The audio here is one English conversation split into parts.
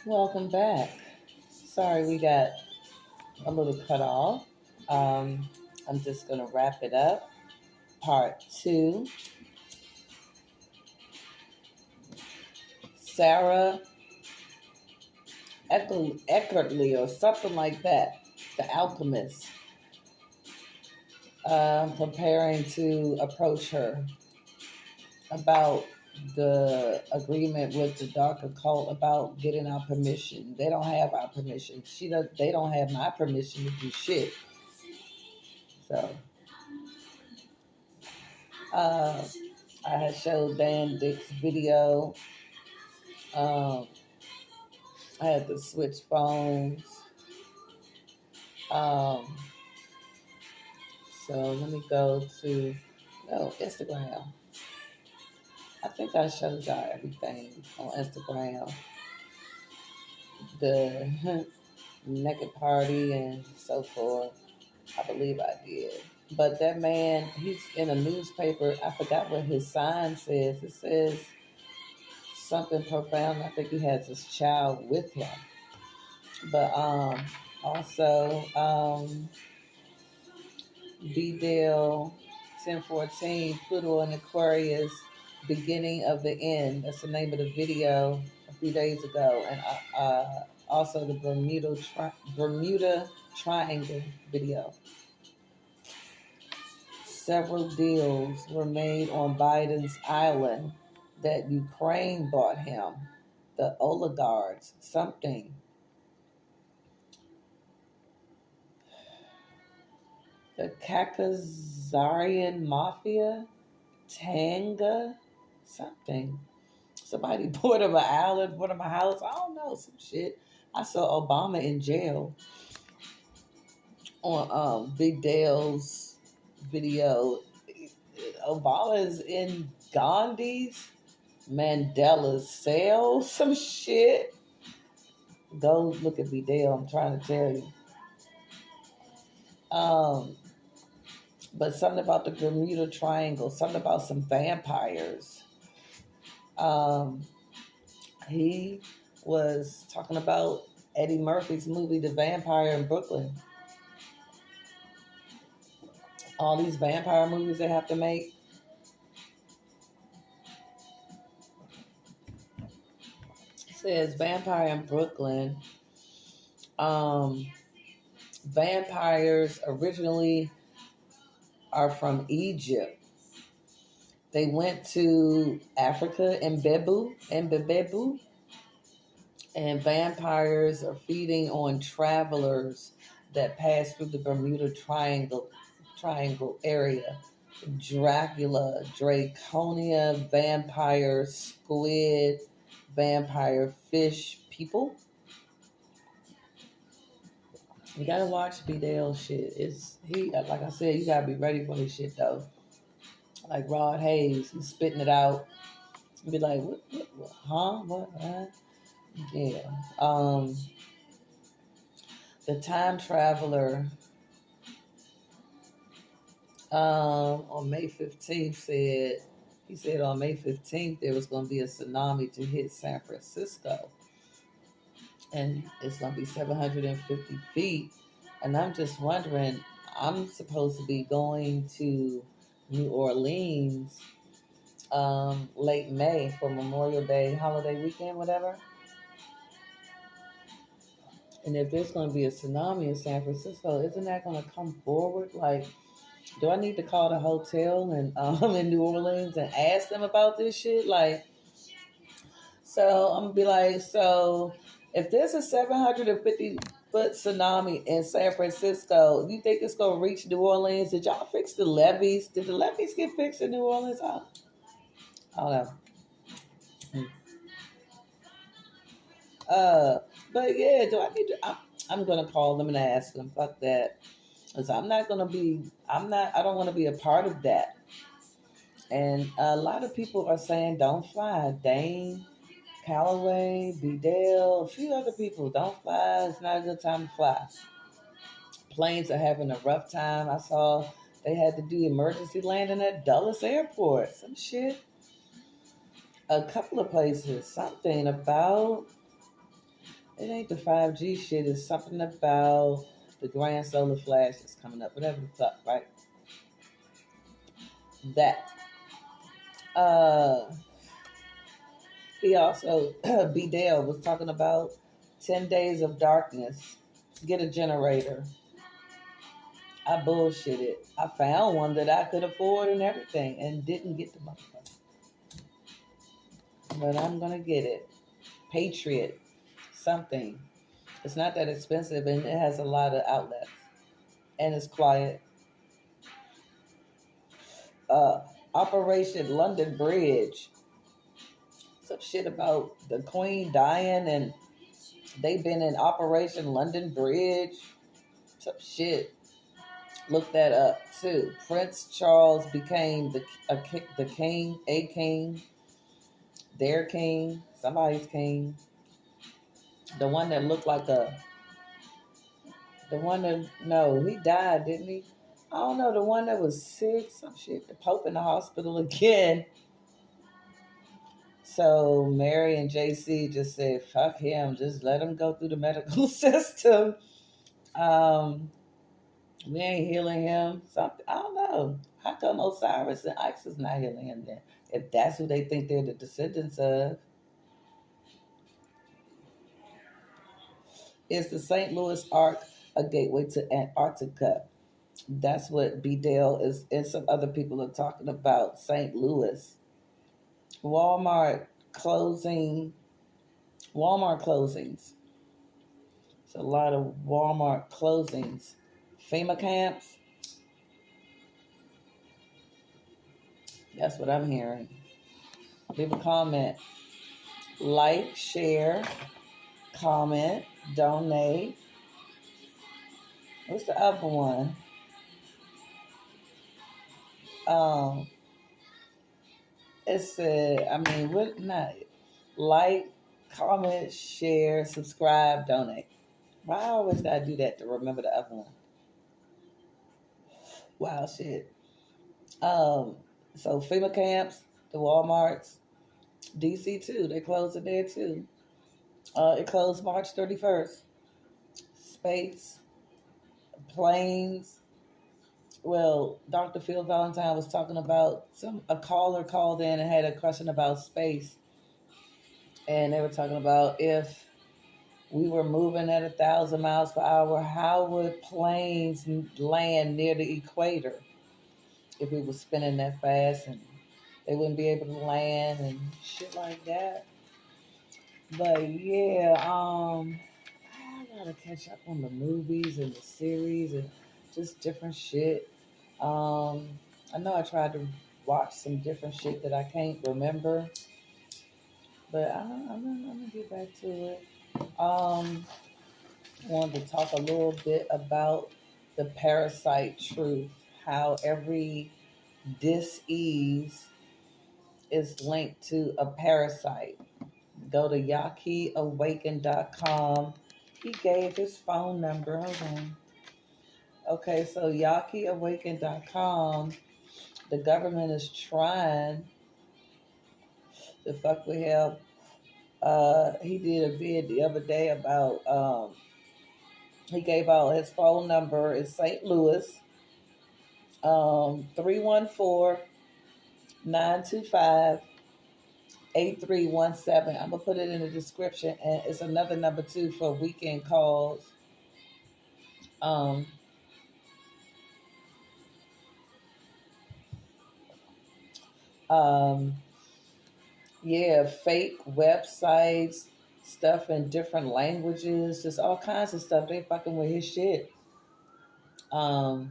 Welcome back. Sorry we got a little cut off. I'm just going to wrap it up. Part two. Sarah Eckertley or something like that, the alchemist, preparing to approach her about the agreement with the dark occult about getting our permission. They don't have our permission. They don't have my permission to do shit. So I had showed Dan Dick's video. I had to switch phones. So let me go to Instagram. I think I showed y'all everything on Instagram. The naked party and so forth. I believe I did. But that man, he's in a newspaper. I forgot what his sign says. It says something profound. I think he has his child with him. But also D-Dale 1014, Pluto and Aquarius, Beginning of the End. That's the name of the video a few days ago. And also the Bermuda Triangle video. Several deals were made on Biden's island that Ukraine bought him. The oligarchs, something. The Kakazarian Mafia, Tanga, something. Somebody bought him an island, bought him a house. I don't know, some shit. I saw Obama in jail on Big Dale's video. Obama is in Gandhi's Mandela's cell, some shit. Go look at Big Dale, I'm trying to tell you. But something about the Bermuda Triangle, something about some vampires. He was talking about Eddie Murphy's movie, The Vampire in Brooklyn. All these vampire movies they have to make. It says Vampire in Brooklyn. Vampires originally are from Egypt. They went to Africa and Bebebu, and vampires are feeding on travelers that pass through the Bermuda Triangle area. Dracula, Draconia, vampire, squid, vampire fish people. You gotta watch B-Dale shit. Like I said, you gotta be ready for his shit though. Like Rod Hayes, he's spitting it out. Be like, what huh? What? Yeah. The time traveler on May 15th said on May 15th there was going to be a tsunami to hit San Francisco. And it's going to be 750 feet. And I'm just wondering, I'm supposed to be going to New Orleans late May for Memorial Day, holiday weekend, whatever. And if there's going to be a tsunami in San Francisco, isn't that going to come forward? Like, do I need to call the hotel and in New Orleans and ask them about this shit? Like, so I'm gonna be like, so if there's a 750-foot tsunami in San Francisco, you think it's gonna reach New Orleans? Did y'all fix the levees? Did the levees get fixed in New Orleans? I don't know. But yeah, do I need to? I'm gonna call them and ask them. Fuck that. Because I don't want to be a part of that. And a lot of people are saying don't fly. Dane Calloway, B-Dale, a few other people, don't fly. It's not a good time to fly. Planes are having a rough time. I saw they had to do emergency landing at Dulles Airport. Some shit. A couple of places. Something about It ain't the 5G shit. It's something about the grand solar flash that's coming up. Whatever the fuck, right? That. Uh, he also, B. Dale was talking about 10 days of darkness. Get a generator. I bullshitted. I found one that I could afford and everything and didn't get the motherfucker. But I'm going to get it. Patriot. Something. It's not that expensive and it has a lot of outlets. And it's quiet. Operation London Bridge. Some shit about the Queen dying and they've been in Operation London Bridge. Some shit. Look that up too. Prince Charles became the king, a king, their king, somebody's king. The one that looked like no, he died, didn't he? I don't know, the one that was sick, some shit. The Pope in the hospital again. So Mary and JC just said, fuck him, just let him go through the medical system. We ain't healing him. Something, I don't know. How come Osiris and Isis not healing him then? If that's who they think they're the descendants of. Is the St. Louis Ark a gateway to Antarctica? That's what B. Dale is and some other people are talking about. St. Louis. Walmart closings. It's a lot of Walmart closings. FEMA camps. That's what I'm hearing. Leave a comment. Like, share, comment, donate. What's the other one? It said, what not? Like, comment, share, subscribe, donate. Why I always gotta do that to remember the other one? Wow, shit. So FEMA camps, the Walmarts, DC too. They closed it there too. It closed March 31st. Space, planes. Well, Dr. Phil Valentine was talking about a caller called in and had a question about space. And they were talking about if we were moving at 1,000 miles per hour, how would planes land near the equator if we were spinning that fast and they wouldn't be able to land and shit like that. But yeah, I gotta catch up on the movies and the series and just different shit. I know I tried to watch some different shit that I can't remember, but I'm gonna get back to it. Wanted to talk a little bit about the parasite truth, how every dis-ease is linked to a parasite. Go to yakiawaken.com. He gave his phone number. Hold on. Okay, so yakiawaken.com, the government is trying to fuck with him. He did a vid the other day about, he gave out his phone number in St. Louis, 314-925-8317. I'm going to put it in the description, and it's another number too for weekend calls. Yeah, fake websites, stuff in different languages, just all kinds of stuff. They fucking with his shit. Wow.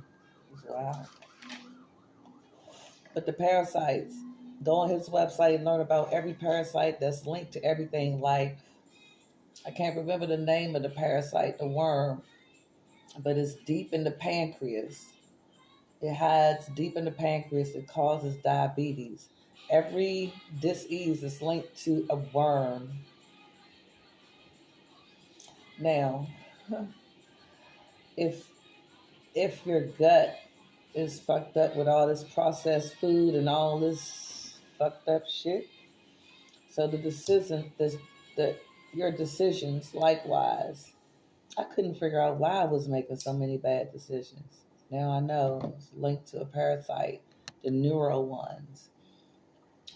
But the parasites, go on his website and learn about every parasite that's linked to everything. Like, I can't remember the name of the parasite, the worm, but it's deep in the pancreas. It hides deep in the pancreas. It causes diabetes. Every disease is linked to a worm. Now, if your gut is fucked up with all this processed food and all this fucked up shit, so the your decisions likewise. I couldn't figure out why I was making so many bad decisions. Now I know it's linked to a parasite, the neuro ones,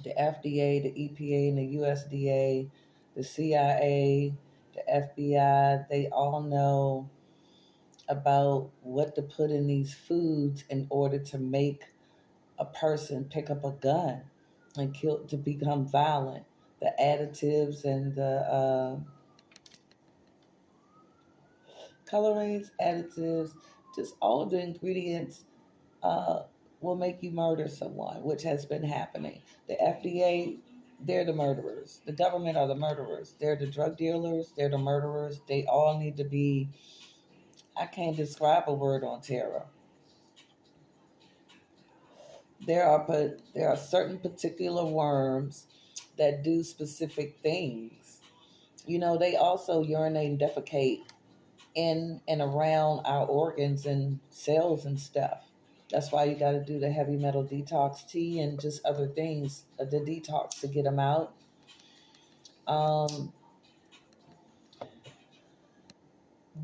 the FDA, the EPA, and the USDA, the CIA, the FBI. They all know about what to put in these foods in order to make a person pick up a gun and kill to become violent. The additives and the colorings, additives, just all of the ingredients uh, will make you murder someone, which has been happening. The FDA, they're the murderers. The government are the murderers. They're the drug dealers. They're the murderers. They all need to be. I can't describe a word on terror. There are certain particular worms that do specific things. You know, they also urinate and defecate in and around our organs and cells and stuff. That's why you got to do the heavy metal detox tea and just other things, the detox to get them out. Um,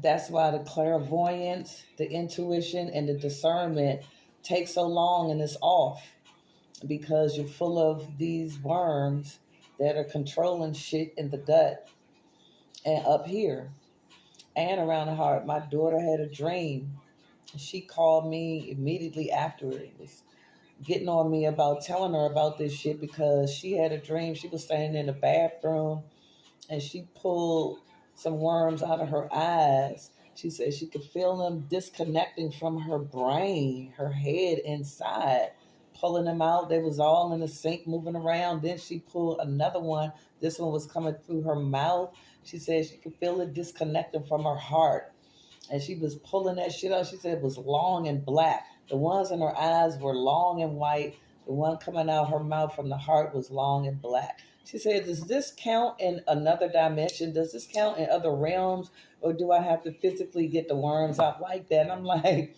that's why the clairvoyance, the intuition, and the discernment takes so long and it's off because you're full of these worms that are controlling shit in the gut and up here and around the heart. My daughter had a dream. She called me immediately after it. Was getting on me about telling her about this shit because she had a dream. She was standing in the bathroom and she pulled some worms out of her eyes. She said she could feel them disconnecting from her brain, her head inside, pulling them out. They was all in the sink, moving around. Then she pulled another one. This one was coming through her mouth. She said she could feel it disconnecting from her heart. And she was pulling that shit out. She said it was long and black. The ones in her eyes were long and white. The one coming out her mouth from the heart was long and black. She said, does this count in another dimension? Does this count in other realms? Or do I have to physically get the worms out like that? And I'm like,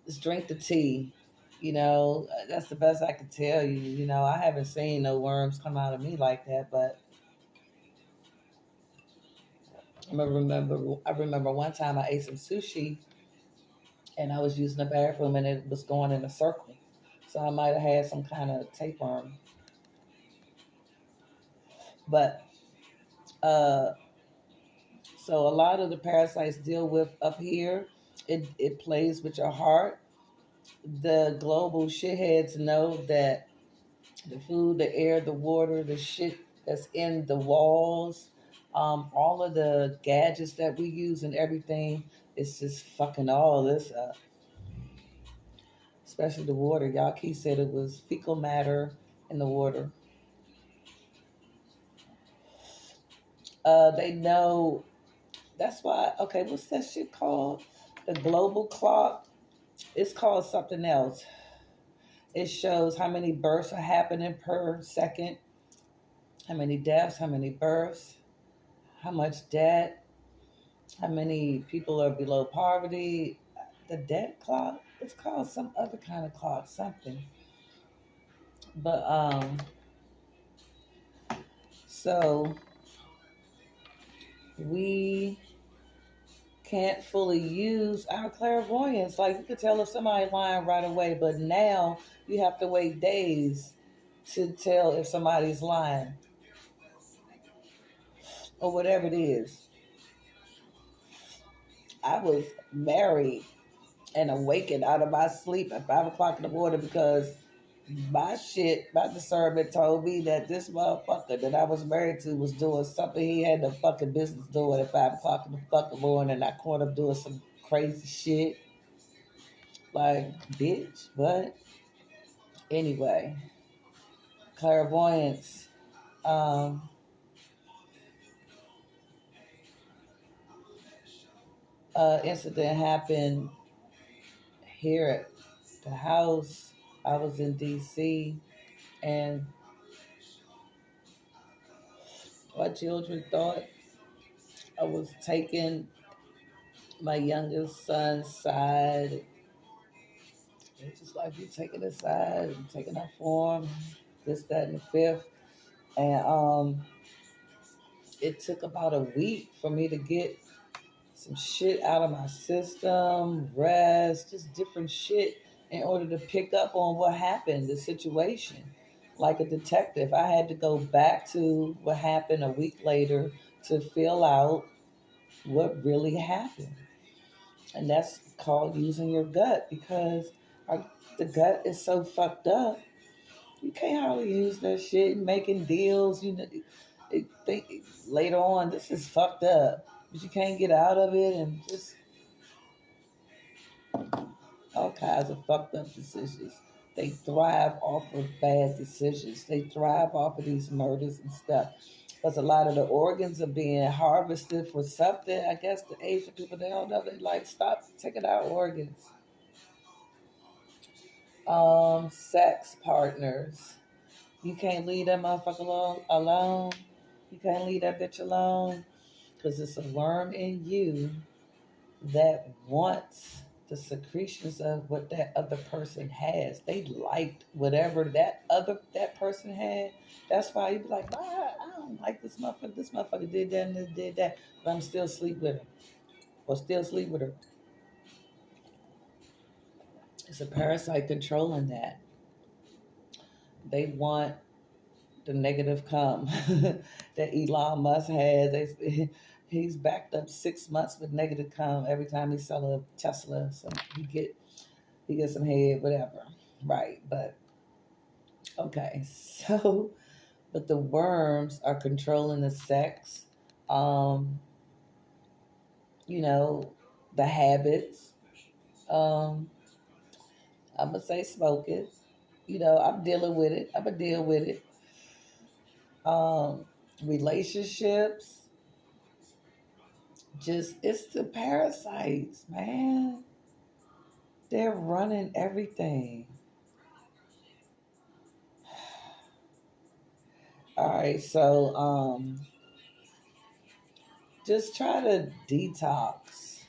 just drink the tea. You know, that's the best I can tell you. You know, I haven't seen no worms come out of me like that, but I remember one time I ate some sushi and I was using the bathroom and it was going in a circle. So I might have had some kind of tapeworm. But uh, so a lot of the parasites deal with up here. It plays with your heart. The global shitheads know that the food, the air, the water, the shit that's in the walls, all of the gadgets that we use and everything, it's just fucking all this up. Especially the water. Yaki said it was fecal matter in the water. They know. That's why. Okay, what's that shit called? The global clock. It's called something else. It shows how many births are happening per second, how many deaths, how many births, how much debt, how many people are below poverty. The debt clock. It's called some other kind of clock, something. But so we can't fully use our clairvoyance. Like you could tell if somebody's lying right away, but now you have to wait days to tell if somebody's lying or whatever it is. I was married and awakened out of my sleep at 5 o'clock in the morning because my discernment told me that this motherfucker that I was married to was doing something he had no fucking business doing at 5 o'clock in the fucking morning, and I caught him doing some crazy shit. Like, bitch. But anyway, clairvoyance. Um, Incident happened here at the house. I was in DC, and my children thought I was taking my youngest son's side. It's just like you taking his side, you taking up for him, this, that, and the fifth. And it took about a week for me to get some shit out of my system, rest, just different shit in order to pick up on what happened, the situation. Like a detective, I had to go back to what happened a week later to fill out what really happened. And that's called using your gut because the gut is so fucked up. You can't hardly use that shit making deals. You know, think later on this is fucked up, but you can't get out of it and just all kinds of fucked up decisions. They thrive off of bad decisions. They thrive off of these murders and stuff. Because a lot of the organs are being harvested for something. I guess the Asian people, they don't know. They like, stop taking our organs. Sex partners. You can't leave that motherfucker alone. You can't leave that bitch alone. Because it's a worm in you that wants the secretions of what that other person has. They liked whatever that person had. That's why you be like, I don't like this motherfucker. This motherfucker did that and this did that, but I'm still sleep with him or still sleep with her. It's a parasite controlling that. They want the negative come that Elon Musk has. He's backed up 6 months with negative come every time he sell a Tesla. So he get some head, whatever. Right. But okay. So but the worms are controlling the sex. You know, the habits. I'm gonna say smoke it. You know, I'm dealing with it. I'm gonna deal with it. Relationships. Just it's the parasites, man. They're running everything. All right, so just try to detox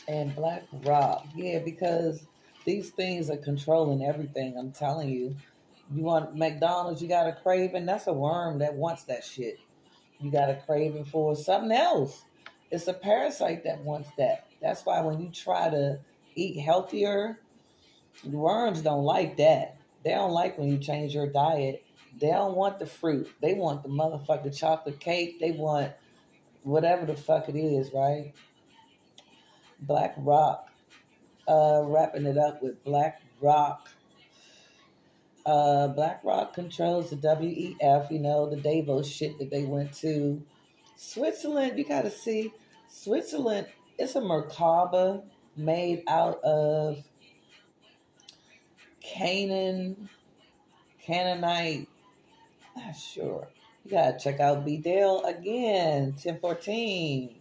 and Black Rock. Yeah, because these things are controlling everything. I'm telling you. You want McDonald's, you got a craving. That's a worm that wants that shit. You got a craving for something else. It's a parasite that wants that. That's why when you try to eat healthier, the worms don't like that. They don't like when you change your diet. They don't want the fruit. They want the motherfucking chocolate cake. They want whatever the fuck it is, right? Black Rock. Wrapping it up with Black Rock. Black Rock controls the WEF, you know, the Davos shit that they went to. Switzerland, you gotta see, Switzerland, it's a Merkabah made out of Canaanite, not sure. You gotta check out B-Dale again, 1014.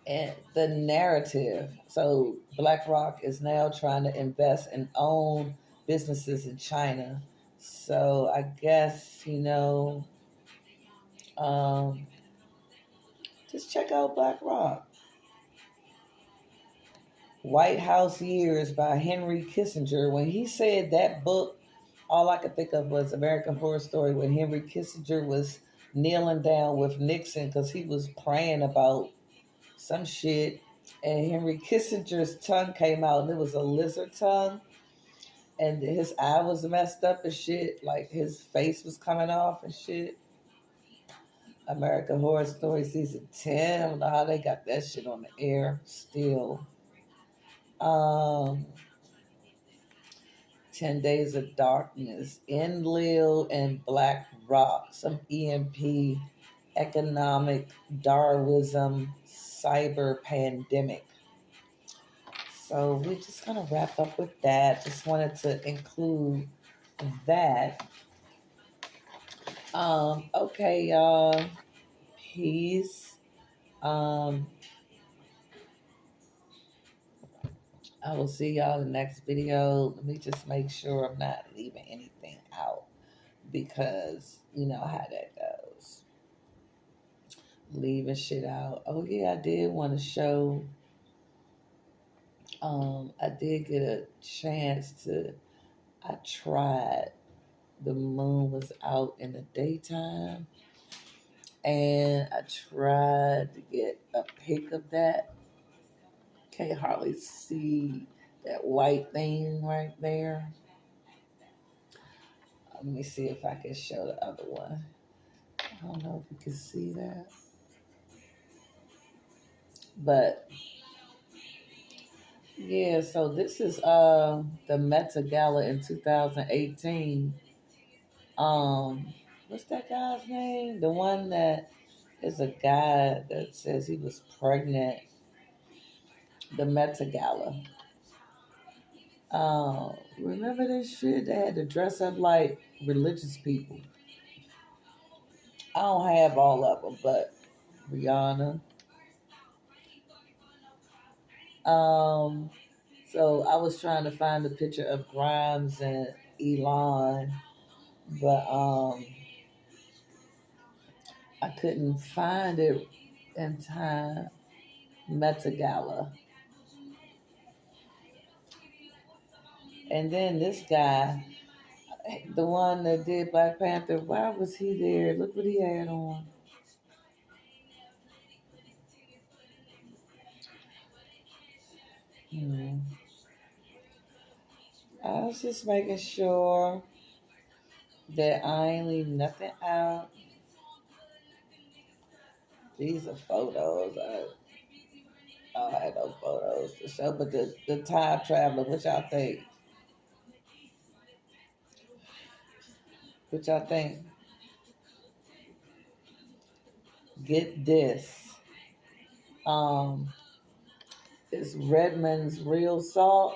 And the narrative. So BlackRock is now trying to invest and own businesses in China. So I guess, you know, just check out BlackRock. White House Years by Henry Kissinger. When he said that book, all I could think of was American Horror Story when Henry Kissinger was kneeling down with Nixon because he was praying about some shit. And Henry Kissinger's tongue came out and it was a lizard tongue. And his eye was messed up and shit. Like his face was coming off and shit. American Horror Story season 10. I don't know how they got that shit on the air still. 10 Days of Darkness, Enlil and Black Rock, some EMP, economic Darwinism, cyber pandemic. So we're just going to wrap up with that. Just wanted to include that. Okay, y'all. Peace. I will see y'all in the next video. Let me just make sure I'm not leaving anything out because you know how that goes. Leaving shit out. Oh yeah, I did want to show. I did get a chance to. I tried the moon was out in the daytime, and I tried to get a pic of that. Can't hardly see that white thing right there. Let me see if I can show the other one. I don't know if you can see that. But yeah, so this is the Met Gala in 2018. What's that guy's name? The one that is a guy that says he was pregnant. The Met Gala. Remember this shit? They had to dress up like religious people. I don't have all of them, but Rihanna. So I was trying to find a picture of Grimes and Elon, but I couldn't find it in time. Met Gala. And then this guy, the one that did Black Panther, why was he there? Look what he had on. I was just making sure that I ain't leave nothing out. These are photos. I had no photos to show, but the time traveler, what y'all think? What y'all think? Get this. It's Redmond's real salt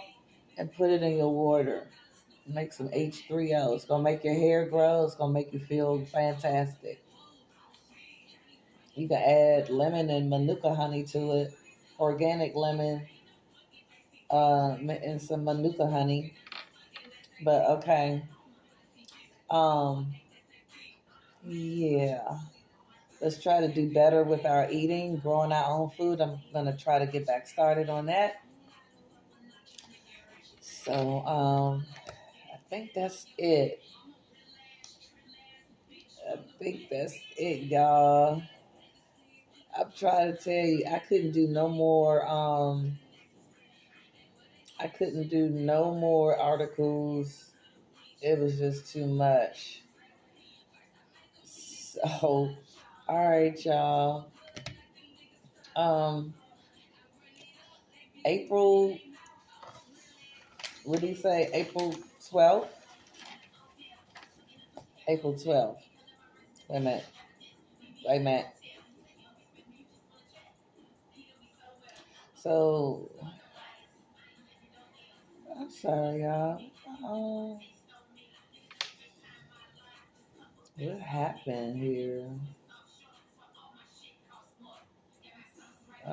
and put it in your water. Make some H3O. It's gonna make your hair grow. It's gonna make you feel fantastic. You can add lemon and manuka honey to it, organic lemon, and some manuka honey. But okay, yeah. Let's try to do better with our eating, growing our own food. I'm gonna try to get back started on that. So I think that's it. I think that's it, y'all. I'm trying to tell you, I couldn't do no more. I couldn't do no more articles. It was just too much. So, all right, y'all. April. What did he say? April 12th. April 12th. Wait a minute. Wait a minute. So, I'm sorry, y'all. What happened here? I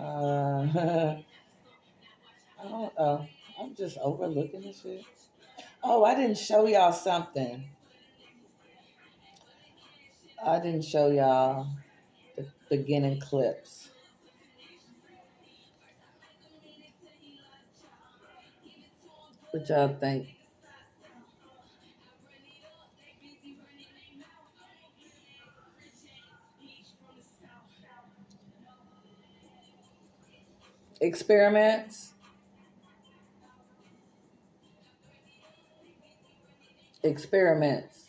don't know. I'm just overlooking this shit. Oh, I didn't show y'all something. I didn't show y'all the beginning clips. What y'all think? Experiments. Experiments.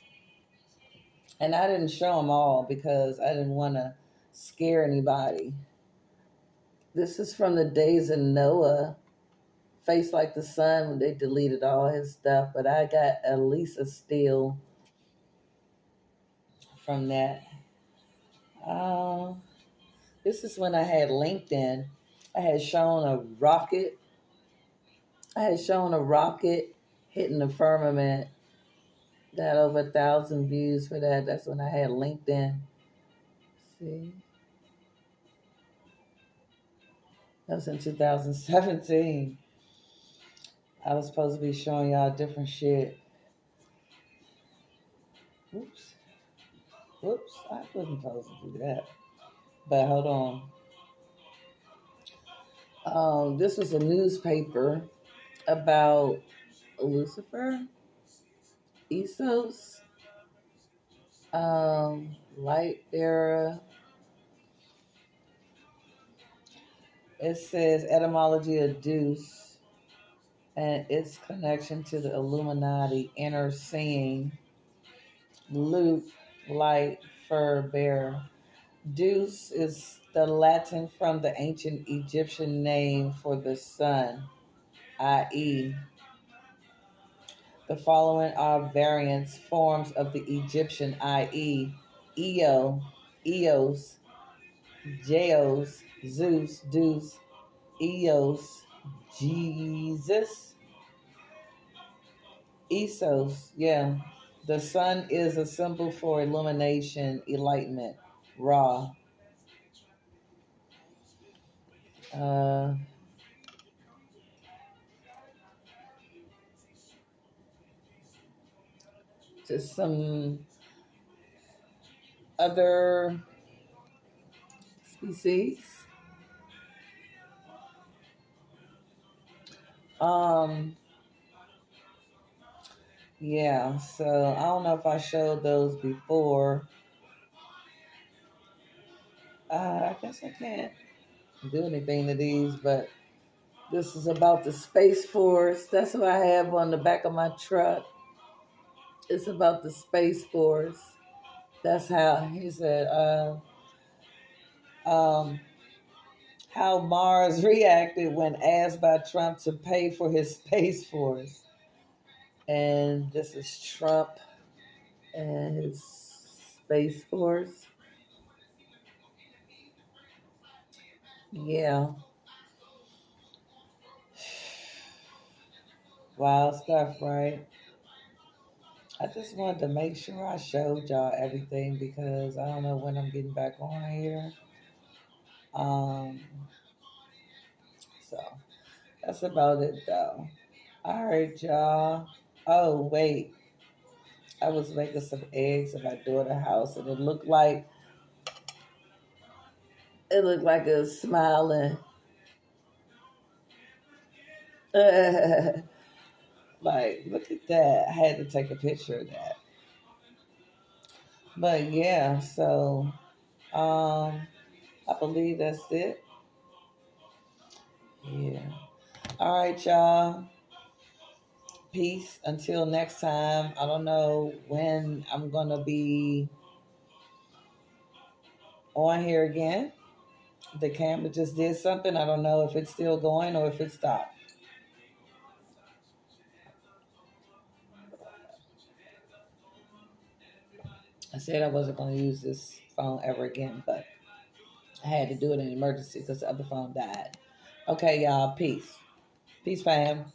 And I didn't show them all because I didn't want to scare anybody. This is from the days of Noah. Face like the sun when they deleted all his stuff, but I got at least a still from that. This is when I had LinkedIn. I had shown a rocket. Hitting the firmament. Got over 1,000 views for that. That's when I had LinkedIn. See? That was in 2017. I was supposed to be showing y'all different shit. Oops. Whoops. I wasn't supposed to do that. But hold on. This was a newspaper about Lucifer, Essos. Light bearer. It says etymology of deuce and its connection to the Illuminati, inner seeing, Luke, light, fur bearer. Deuce is the Latin from the ancient Egyptian name for the sun, i.e., the following are variants forms of the Egyptian, i.e., Eo, Eos, Jeos, Zeus, Deuce, Eos, Jesus, Esos, yeah. The sun is a symbol for illumination, enlightenment, Ra. Uh, just some other species. Um, yeah, so I don't know if I showed those before. I guess I can't do anything to these, but this is about the Space Force. That's what I have on the back of my truck. It's about the Space Force. That's how he said, how Mars reacted when asked by Trump to pay for his Space Force. And this is Trump and his Space Force. Yeah. Wild stuff, right? I just wanted to make sure I showed y'all everything because I don't know when I'm getting back on here. Um, so that's about it though. All right, y'all. Oh, wait. I was making some eggs in my daughter's house and it looked like it was smiling. Like, look at that. I had to take a picture of that. But yeah, so I believe that's it. Yeah. All right, y'all. Peace. Until next time. I don't know when I'm going to be on here again. The camera just did something. I don't know if it's still going or if it stopped. I said I wasn't going to use this phone ever again, but I had to do it in emergency because the other phone died. Okay, y'all. Peace. Peace, fam.